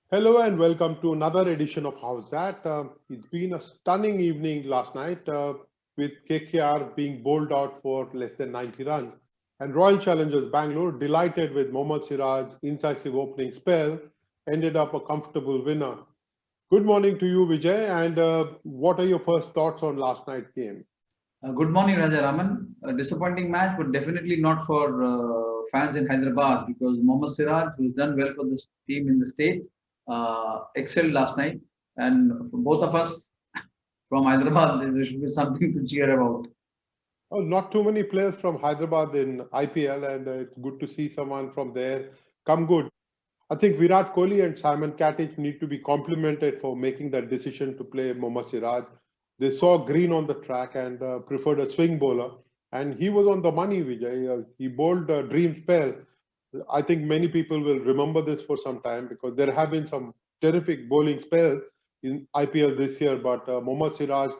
Hello and welcome to another edition of How's That. It's been a stunning evening last night with KKR being bowled out for less than 90 runs. And Royal Challengers Bangalore, delighted with Mohammad Siraj's incisive opening spell, ended up a comfortable winner. Good morning to you, Vijay. And what are your first thoughts on last night's game? Good morning, Raja Raman. A disappointing match, but definitely not for fans in Hyderabad because Mohammad Siraj, who's done well for this team in the state, excelled last night. And for both of us from Hyderabad, there should be something to cheer about. Oh, not too many players from Hyderabad in IPL, and it's good to see someone from there come good. I think Virat Kohli and Simon Katich need to be complimented for making that decision to play Mohammad Siraj. They saw green on the track and preferred a swing bowler, and he was on the money, Vijay. He bowled a dream spell. I think many people will remember this for some time because there have been some terrific bowling spells in IPL this year, but Mohammad Siraj,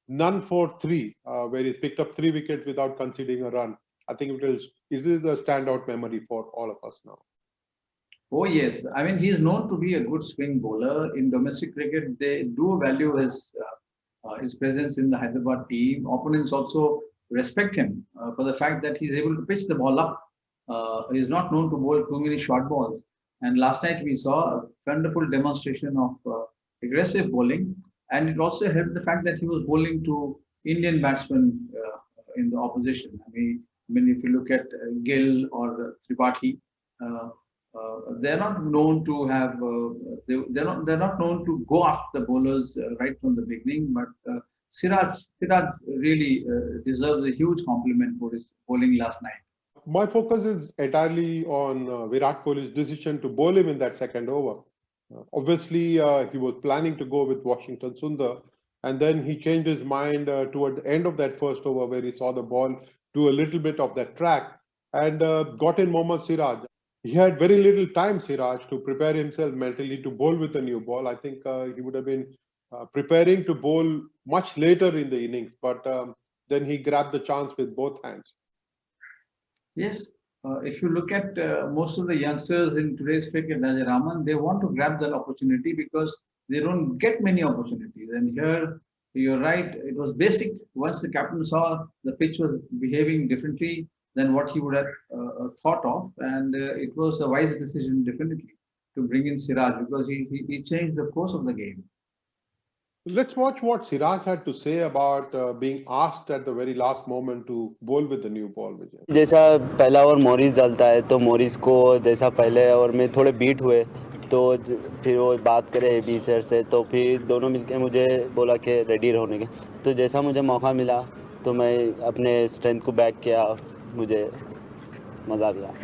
none for three, where he picked up 3 wickets without conceding a run. I think it is a standout memory for all of us now. Oh, yes. I mean, he is known to be a good swing bowler. In domestic cricket, they do value his presence in the Hyderabad team. Opponents also respect him for the fact that he's able to pitch the ball up. He is not known to bowl too many short balls. And last night we saw a wonderful demonstration of aggressive bowling. And it also helped the fact that he was bowling to Indian batsmen in the opposition. I mean, if you look at Gill or Tripathi, they're not known to have they're not known to go after the bowlers right from the beginning. But Siraj really deserves a huge compliment for his bowling last night. My focus is entirely on Virat Kohli's decision to bowl him in that second over. Obviously, he was planning to go with Washington Sundar, and then he changed his mind toward the end of that first over where he saw the ball do a little bit of that track and got in Mohammad Siraj. He had very little time, Siraj, to prepare himself mentally to bowl with a new ball. I think he would have been preparing to bowl much later in the innings, but then he grabbed the chance with both hands. Yes, if you look at most of the youngsters in today's cricket, Raja Raman, they want to grab that opportunity because they don't get many opportunities. And here, you're right, it was basic. Once the captain saw the pitch was behaving differently than what he would have thought of, and it was a wise decision, definitely, to bring in Siraj because he changed the course of the game. Let's watch what Siraj had to say about being asked at the very last moment to bowl with the new ball, Vijay. जैसा पहला over Morris डालता है तो Morris को जैसा पहले over में थोड़े बीट हुए तो फिर वो बात करे एबी सर से तो फिर दोनों मिलके मुझे बोला कि रेडी रहने के तो जैसा मुझे मौका मिला तो मैं अपने स्ट्रेंथ को बैक किया मुझे मज़ा भी आया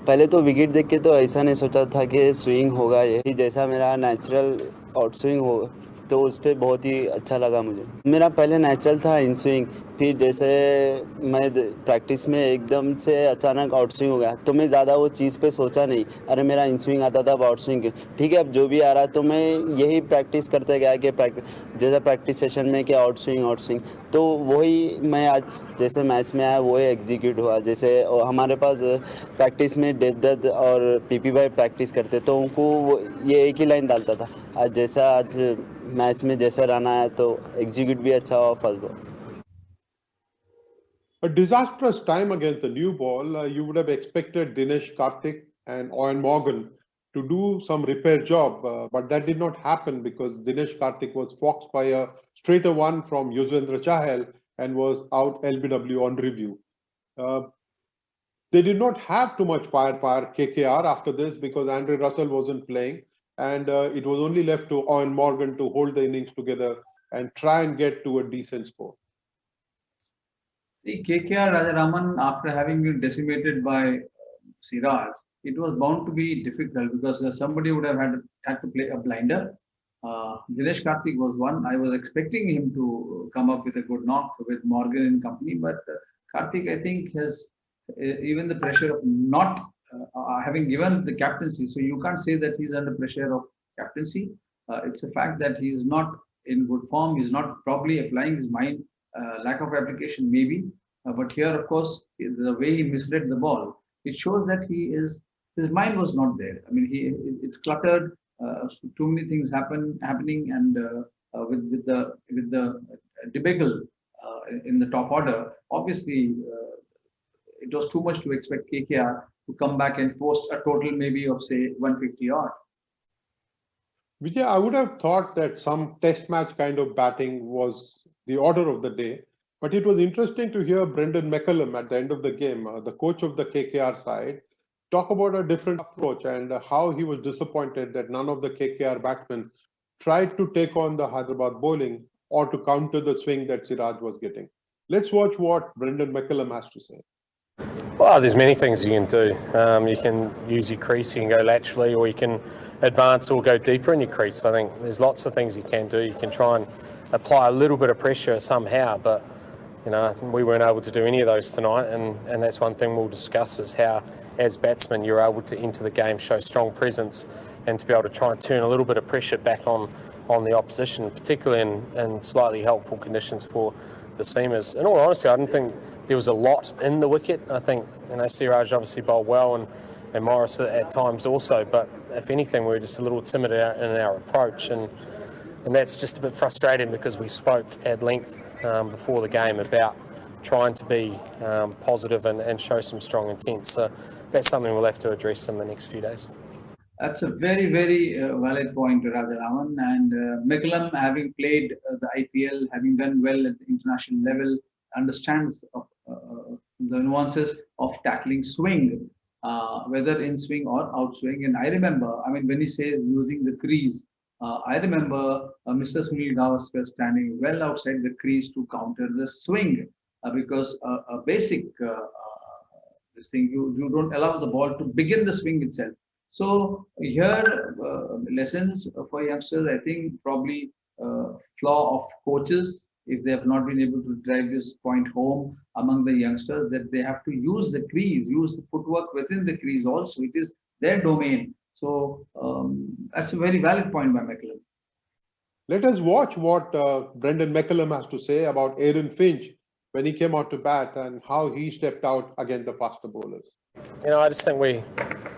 पहले तो विकेट देख के तो ऐसा नहीं सोचा था कि स्विंग होगा ये जैसा मेरा नेचुरल आउट स्विंग हो तो उस पर बहुत ही अच्छा लगा मुझे मेरा पहले नेचुरल था इन स्विंग फिर जैसे मैं प्रैक्टिस में एकदम से अचानक आउट स्विंग हो गया तो मैं ज़्यादा वो चीज़ पे सोचा नहीं अरे मेरा इन स्विंग आता था अब आउट स्विंग ठीक है अब जो भी आ रहा तो मैं यही प्रैक्टिस करते गया कि जैसे प्रैक्टिस सेशन में कि आउट स्विंग तो वही मैं आज जैसे मैच में आया वही एग्जीक्यूट हुआ जैसे हमारे पास प्रैक्टिस में देवदत्त और पीपी भाई प्रैक्टिस करते तो उनको ये एक ही लाइन डालता था आज मैच में जैसा रन आया तो एग्जीक्यूट भी अच्छा हुआ first ball A disastrous time against the new ball. You would have expected Dinesh Karthik and Owen Morgan to do some repair job, but that did not happen because Dinesh Karthik was foxed by a straighter one from Yuzvendra Chahal and was out LBW on review. They did not have too much firepower, KKR, after this because Andre Russell wasn't playing, and it was only left to Owen Morgan to hold the innings together and try and get to a decent score. See, KKR Raja Raman, after having been decimated by Siraj, it was bound to be difficult because somebody would have had to play a blinder. Dinesh Karthik was one. I was expecting him to come up with a good knock with Morgan and company, but Karthik, I think, has even the pressure of not having given the captaincy. So you can't say that he's under pressure of captaincy. It's a fact that he's not in good form. He's not probably applying his mind. Lack of application, maybe. But here, of course, the way he misread the ball, it shows that his mind was not there. I mean, it's cluttered. Too many things happening, and with the debacle in the top order, obviously it was too much to expect KKR to come back and post a total maybe of say 150 odd. Vijay, I would have thought that some test match kind of batting was the order of the day, but it was interesting to hear Brendan McCullum at the end of the game, the coach of the KKR side, talk about a different approach and how he was disappointed that none of the KKR batsmen tried to take on the Hyderabad bowling or to counter the swing that Siraj was getting. Let's watch what Brendan McCullum has to say. Well, there's many things you can do. You can use your crease, you can go laterally, or you can advance or go deeper in your crease. I think there's lots of things you can do. You can try and apply a little bit of pressure somehow, but we weren't able to do any of those tonight, and that's one thing we'll discuss is how, as batsmen, you're able to enter the game, show strong presence, and to be able to try and turn a little bit of pressure back on the opposition, particularly in slightly helpful conditions for the seamers. In all honesty, I didn't think there was a lot in the wicket. I think Siraj obviously bowled well, and Morris at times also, but if anything, we were just a little timid in our approach, and that's just a bit frustrating because we spoke at length before the game about trying to be positive and show some strong intent. So that's something we'll have to address in the next few days. That's a very, very valid point, Rajaraman. And McCullum, having played the IPL, having done well at the international level, understands the nuances of tackling swing, whether in swing or out swing. And I remember, when he says using the crease, I remember Mr. Sunil Gavaskar standing well outside the crease to counter the swing, because a basic this thing, you don't allow the ball to begin the swing itself. So here, lessons for youngsters, I think probably flaw of coaches, if they have not been able to drive this point home among the youngsters, that they have to use the crease, use the footwork within the crease also. It is their domain. So that's a very valid point by McCullum. Let us watch what Brendan McCullum has to say about Aaron Finch when he came out to bat and how he stepped out against the faster bowlers. I just think we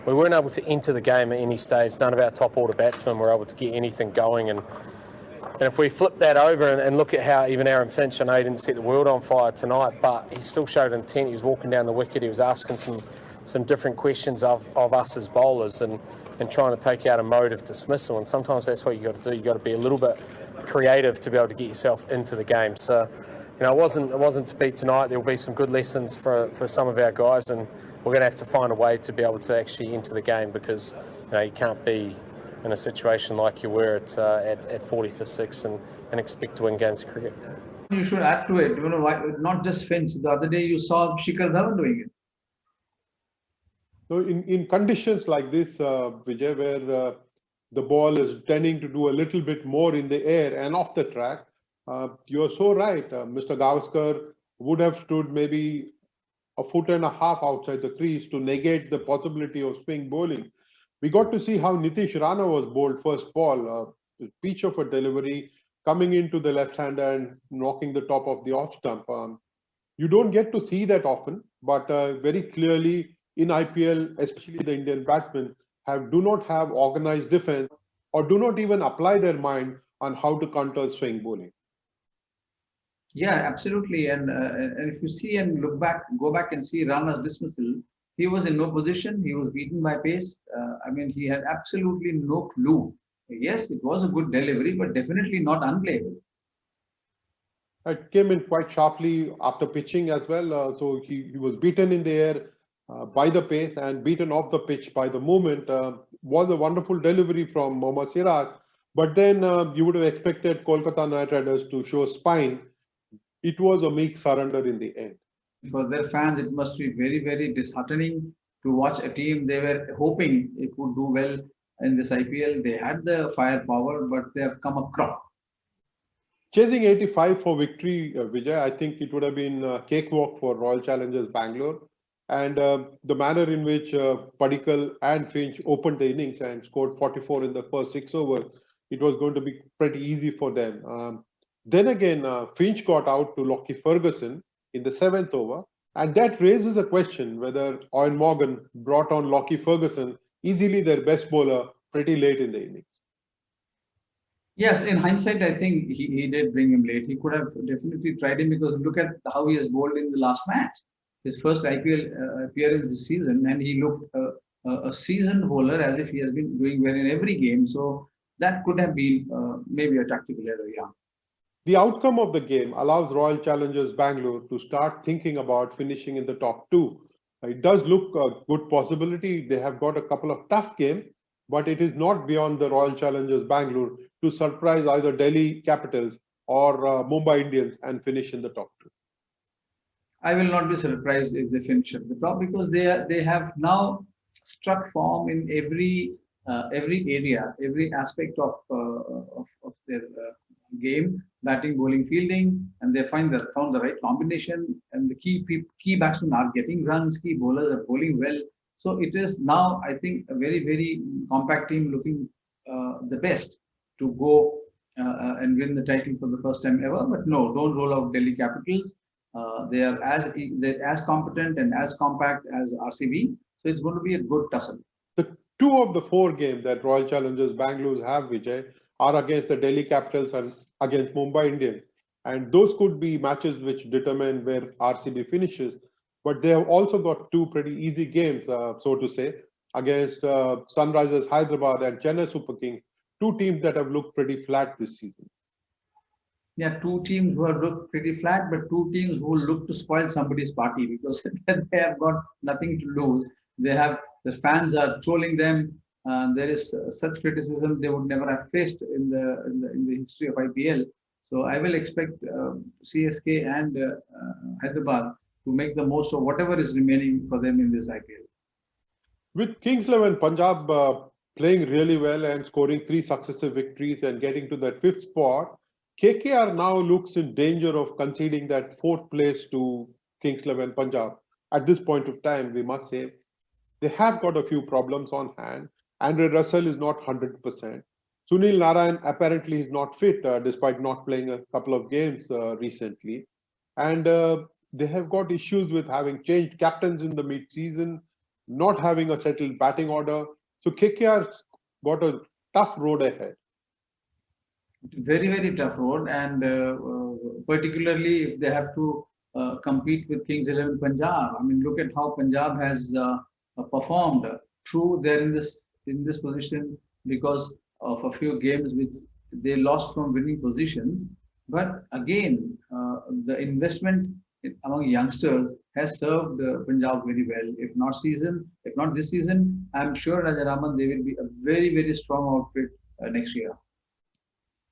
weren't able to enter the game at any stage. None of our top order batsmen were able to get anything going, and if we flip that over and look at how even Aaron Finch, I know he didn't set the world on fire tonight, but he still showed intent. He was walking down the wicket, he was asking some different questions of us as bowlers and trying to take out a mode of dismissal, and sometimes that's what you got to do. You got to be a little bit creative to be able to get yourself into the game. So it wasn't to beat tonight. There will be some good lessons for some of our guys, and we're going to have to find a way to be able to actually enter the game, because you can't be in a situation like you were at 40 for 6 and expect to win games of cricket. You should add to it. Not just Finch. The other day you saw Shikhar Dhawan doing it. So in conditions like this, Vijay, where the ball is tending to do a little bit more in the air and off the track, you're so right. Mr. Gavaskar would have stood maybe a foot and a half outside the crease to negate the possibility of swing bowling. We got to see how Nitish Rana was bowled first ball, pitch of a delivery coming into the left hand and knocking the top of the off stump. You don't get to see that often, but very clearly in IPL, especially the Indian batsmen do not have organized defense or do not even apply their mind on how to counter swing bowling. Yeah, absolutely. And if you see and go back and see Rana's dismissal, he was in no position. He was beaten by pace. He had absolutely no clue. Yes, it was a good delivery, but definitely not unplayable. It came in quite sharply after pitching as well. So he was beaten in the air by the pace and beaten off the pitch by the movement. Was a wonderful delivery from Mohammad Siraj. But then you would have expected Kolkata Knight Riders to show spine. It was a meek surrender in the end. For their fans, it must be very, very disheartening to watch a team they were hoping it would do well in this IPL. They had the firepower, but they have come a crop. Chasing 85 for victory, Vijay, I think it would have been a cakewalk for Royal Challengers Bangalore. And the manner in which Padikkal and Finch opened the innings and scored 44 in the first 6 overs, it was going to be pretty easy for them. Then again, Finch got out to Lockie Ferguson in the 7th over. And that raises a question whether Eoin Morgan brought on Lockie Ferguson, easily their best bowler, pretty late in the innings. Yes, in hindsight, I think he did bring him late. He could have definitely tried him, because look at how he has bowled in the last match. His first IPL appearance this season, and he looked a seasoned bowler, as if he has been doing well in every game. So that could have been maybe a tactical error, yeah. The outcome of the game allows Royal Challengers Bangalore to start thinking about finishing in the top 2. It does look a good possibility. They have got a couple of tough games, but it is not beyond the Royal Challengers Bangalore to surprise either Delhi Capitals or Mumbai Indians and finish in the top 2. I will not be surprised if they finish at the top, because they have now struck form in every area, every aspect of their game, batting, bowling, fielding, and they found the right combination. And the key batsmen are getting runs, key bowlers are bowling well. So it is now, I think, a very, very compact team looking the best to go and win the title for the first time ever. But no, don't roll out Delhi Capitals. They're as competent and as compact as RCB. So it's going to be a good tussle. The 2 of the 4 games that Royal Challengers Bangalore have, Vijay, are against the Delhi Capitals and against Mumbai Indians. And those could be matches which determine where RCB finishes. But they have also got 2 pretty easy games, so to say, against Sunrisers Hyderabad and Chennai Super Kings, 2 teams that have looked pretty flat this season. Yeah, 2 teams who have looked pretty flat, but 2 teams who look to spoil somebody's party, because they have got nothing to lose. The fans are trolling them. There is such criticism they would never have faced in the history of IPL. So I will expect CSK and Hyderabad to make the most of whatever is remaining for them in this IPL. With Kings 11 Punjab playing really well and scoring 3 successive victories and getting to that 5th spot, KKR now looks in danger of conceding that 4th place to Kings 11 Punjab. At this point of time, we must say, they have got a few problems on hand. Andre Russell is not 100%. Sunil Narayan apparently is not fit, despite not playing a couple of games recently. And they have got issues with having changed captains in the mid-season, not having a settled batting order. So KKR's got a tough road ahead. Very, very tough road, and particularly if they have to compete with Kings 11 Punjab. I mean, look at how Punjab has performed. True, they're in this position because of a few games which they lost from winning positions. But again, the investment among youngsters has served Punjab very well. If not this season, I'm sure Rajaraman, they will be a very, very strong outfit next year.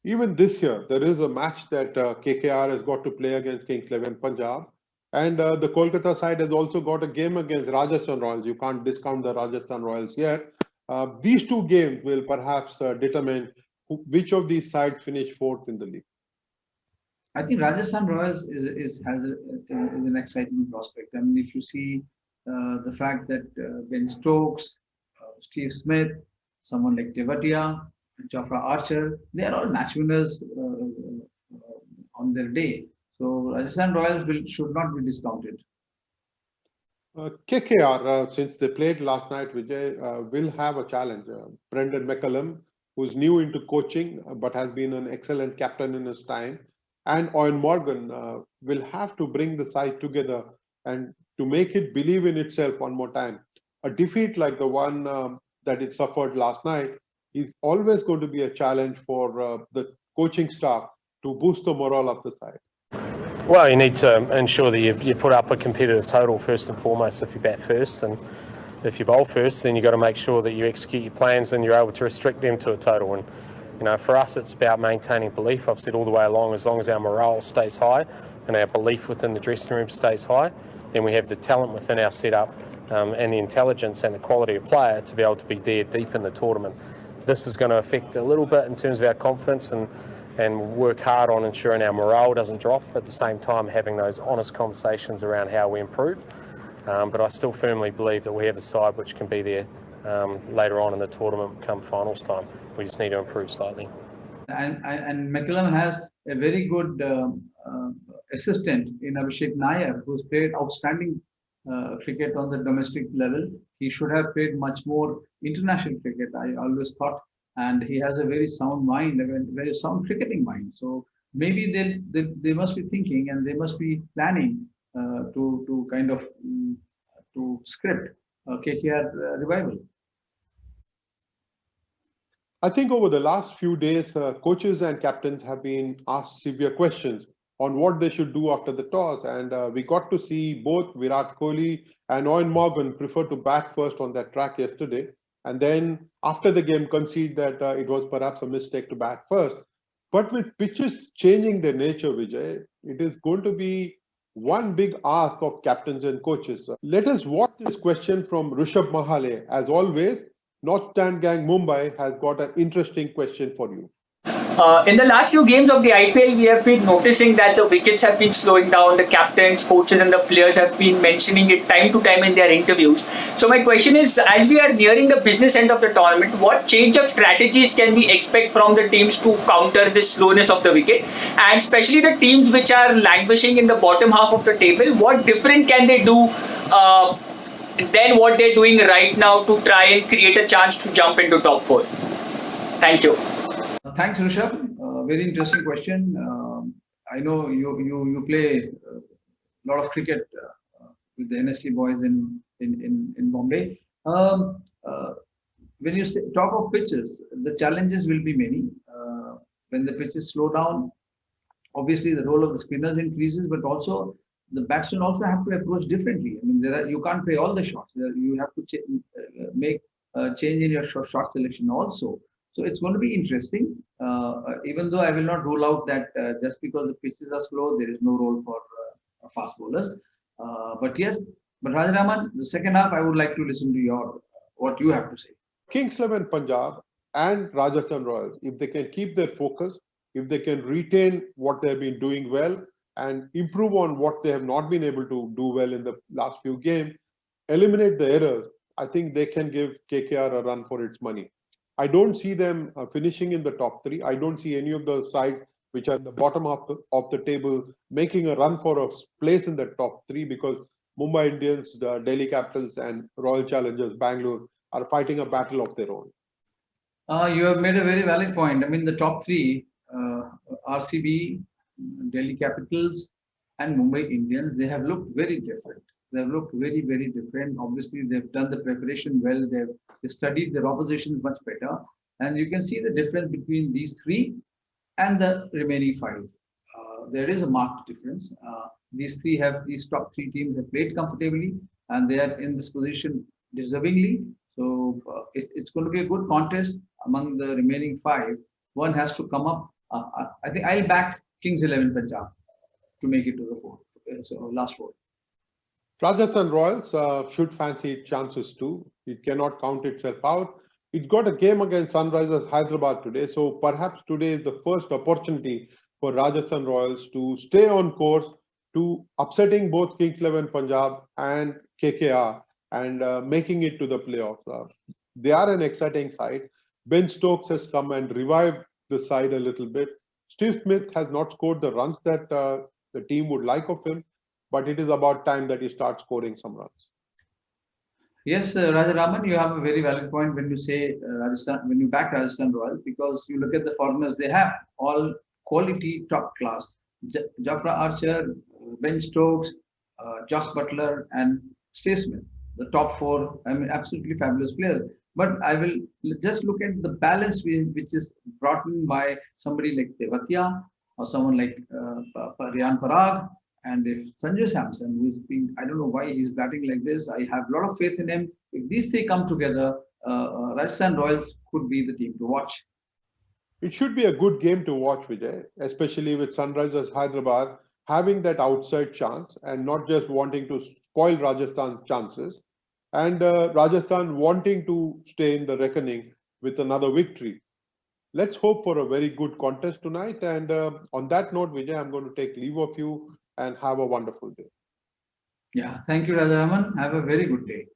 Even this year, there is a match that KKR has got to play against Kings 11 Punjab. And the Kolkata side has also got a game against Rajasthan Royals. You can't discount the Rajasthan Royals yet. These 2 games will perhaps determine which of these sides finish 4th in the league. I think Rajasthan Royals is an exciting prospect. I mean, if you see the fact that Ben Stokes, Steve Smith, someone like Tewatia, Jofra Archer, they are all match winners on their day. So Rajasthan Royals should not be discounted. KKR, since they played last night, Vijay, will have a challenge. Brendan McCullum, who's new into coaching, but has been an excellent captain in his time, and Eoin Morgan will have to bring the side together and to make it believe in itself one more time. A defeat like the one that it suffered last night is always going to be a challenge for the coaching staff to boost the morale of the side. Well, you need to ensure that you put up a competitive total first and foremost if you bat first, and if you bowl first, then you've got to make sure that you execute your plans and you're able to restrict them to a total. And you know, for us, it's about maintaining belief. I've said all the way along, as long as our morale stays high and our belief within the dressing room stays high, then we have the talent within our setup and the intelligence and the quality of player to be able to be there deep in the tournament. this is going to affect a little bit in terms of our confidence, and work hard on ensuring our morale doesn't drop. At the same time, having those honest conversations around how we improve. But I still firmly believe that we have a side which can be there later on in the tournament come finals time. We just need to improve slightly. And McCullum has a very good assistant in Abhishek Nair, who's played outstanding cricket on the domestic level. He should have played much more international cricket, I always thought. And he has a very sound mind, a very sound cricketing mind. So maybe they must be thinking and they must be planning to kind of to script KKR revival. I think over the last few days, coaches and captains have been asked severe questions on what they should do after the toss. And we got to see both Virat Kohli and Eoin Morgan prefer to bat first on that track yesterday. And then after the game concede that it was perhaps a mistake to bat first. But with pitches changing their nature, Vijay, it is going to be one big ask of captains and coaches. Let us watch this question from Rishabh Mahale. As always, North Stand Gang Mumbai has got an interesting question for you. In the last few games of the IPL, we have been noticing that the wickets have been slowing down. The captains, coaches and the players have been mentioning it time to time in their interviews. So my question is, as we are nearing the business end of the tournament, what change of strategies can we expect from the teams to counter the slowness of the wicket? And especially the teams which are languishing in the bottom half of the table, what different can they do than what they're doing right now to try and create a chance to jump into top 4? Thank you. Thanks, Rishabh. Very interesting question. I know you play a lot of cricket with the NST boys in Bombay. When you talk of pitches, the challenges will be many. When the pitches slow down, obviously the role of the spinners increases, but also the batsmen also have to approach differently. I mean, you can't play all the shots. You have to make a change in your shot selection also. So it's going to be interesting, even though I will not rule out that just because the pitches are slow, there is no role for fast bowlers. But Rajaraman, the second half, I would like to listen to what you have to say. Kings 11 Punjab and Rajasthan Royals, if they can keep their focus, if they can retain what they have been doing well and improve on what they have not been able to do well in the last few games, eliminate the errors, I think they can give KKR a run for its money. I don't see them finishing in the top 3. I don't see any of the sides which are at the bottom of the table making a run for a place in the top 3, because Mumbai Indians, the Delhi Capitals and Royal Challengers Bangalore are fighting a battle of their own. You have made a very valid point. I mean, the top 3, RCB, Delhi Capitals and Mumbai Indians, they have looked very different. They have looked very, very different. Obviously, they've done the preparation well. They studied their oppositions much better. And you can see the difference between these 3 and the remaining 5. There is a marked difference. These top 3 teams have played comfortably and they are in this position deservingly. So it's going to be a good contest among the remaining 5. One has to come up. I think I'll back Kings 11 Punjab to make it to the 4th. So last 4. Rajasthan Royals should fancy its chances too. It cannot count itself out. It's got a game against Sunrisers Hyderabad today. So perhaps today is the first opportunity for Rajasthan Royals to stay on course to upsetting both Kings 11 Punjab and KKR and making it to the playoffs. They are an exciting side. Ben Stokes has come and revived the side a little bit. Steve Smith has not scored the runs that the team would like of him, but it is about time that he starts scoring some runs. Yes, Rajaraman, you have a very valid point when you say when you back Rajasthan Royals, because you look at the foreigners, they have all quality, top class. Jafra Archer, Ben Stokes, Josh Butler and Steve Smith, the top 4, I mean, absolutely fabulous players. But I will just look at the balance which is brought in by somebody like Tewatia or someone like Riyan Parag. And if Sanjay Samson, who's been, I don't know why he's batting like this, I have a lot of faith in him. If these 3 come together, Rajasthan Royals could be the team to watch. It should be a good game to watch, Vijay, especially with Sunrisers Hyderabad having that outside chance and not just wanting to spoil Rajasthan's chances. And Rajasthan wanting to stay in the reckoning with another victory. Let's hope for a very good contest tonight. And on that note, Vijay, I'm going to take leave of you and have a wonderful day. Yeah, thank you, Rajaman. Have a very good day.